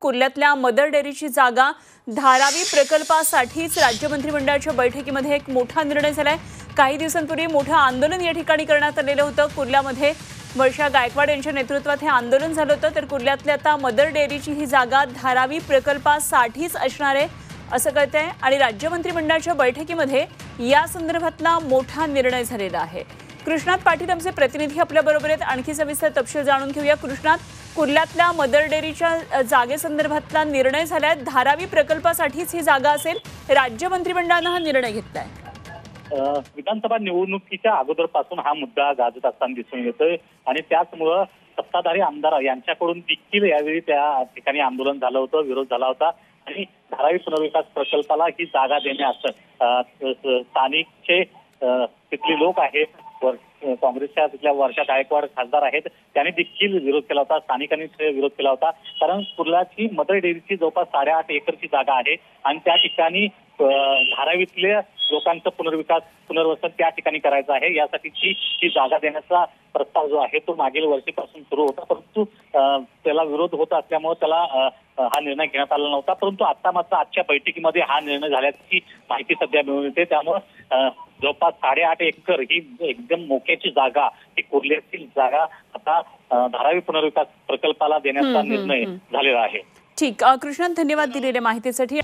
कुर्ल्यातल्या mother डेअरीची जागा धारावी प्रकल्पासाठीच राज्य मंत्रिमंडळाच्या बैठकीमध्ये एक मोठा निर्णय झालाय। काही दिवसांपूर्वी मोठं आंदोलन या ठिकाणी करण्यात आलेलं होतं। कुर्ल्यामध्ये वर्षा गायकवाड यांच्या नेतृत्वात हे आंदोलन झालं होतं। तर कुर्ल्यातल्या आता मदर डेअरीची ही जागा धारावी प्रकल्पासाठीच असणार आहे असं कळतंय आणि राज्य मंत्रिमंडळाच्या बैठकीमध्ये या संदर्भातला मोठा निर्णय झालेला आहे। कृष्णात पाटील आमचे प्रतिनिधी आपल्याबरोबर आहेत। आणखी सविस्तर तपशील जाणून घेऊया। कृष्णात, कुर्ल्यातल्या मदर डेअरीच्या जागेसंदर्भातला निर्णय झालाय, धारावी प्रकल्पासाठीच ही जागा असेल। राज्य मंत्रिमंडळानं हा निर्णय घेतलाय। विधानसभा निवडणुकीच्या अगोदरपासून हा मुद्दा गाजत असताना दिसून येतोय आणि त्याचमुळे सत्ताधारी आमदार यांच्याकडून देखील यावेळी त्या ठिकाणी आंदोलन झालं होतं, विरोध झाला होता आणि धारावी पुनर्विकास प्रकल्पाला ही जागा देण्यास स्थानिकचे तिथले लोक आहेत, काँग्रेसच्या तिथल्या वर्षा गायकवाड खासदार आहेत, त्यांनी देखील विरोध केला होता, स्थानिकांनी विरोध केला होता। कारण कुर्ल्याची मदर डेअरीची जवळपास 8.5 एकरची जागा आहे आणि त्या ठिकाणी धारावीतल्या लोकांचं पुनर्वसन त्या ठिकाणी करायचं आहे। यासाठीची ही जागा देण्याचा प्रस्ताव जो आहे तो मागील वर्षीपासून सुरू होता, परंतु त्याला विरोध होत असल्यामुळे त्याला हा निर्णय घेण्यात आला नव्हता। परंतु आता मात्र आजच्या बैठकीमध्ये हा निर्णय झाल्याची माहिती सध्या मिळून येते। त्यामुळे जवळपास 8.5 एकर ही एकदम मोक्याची जागा, ही कुर्ल्यातील जागा आता धारावी पुनर्विकास प्रकल्पाला देण्याचा निर्णय झालेला आहे। ठीक, कृष्णात धन्यवाद दिलेल्या माहितीसाठी।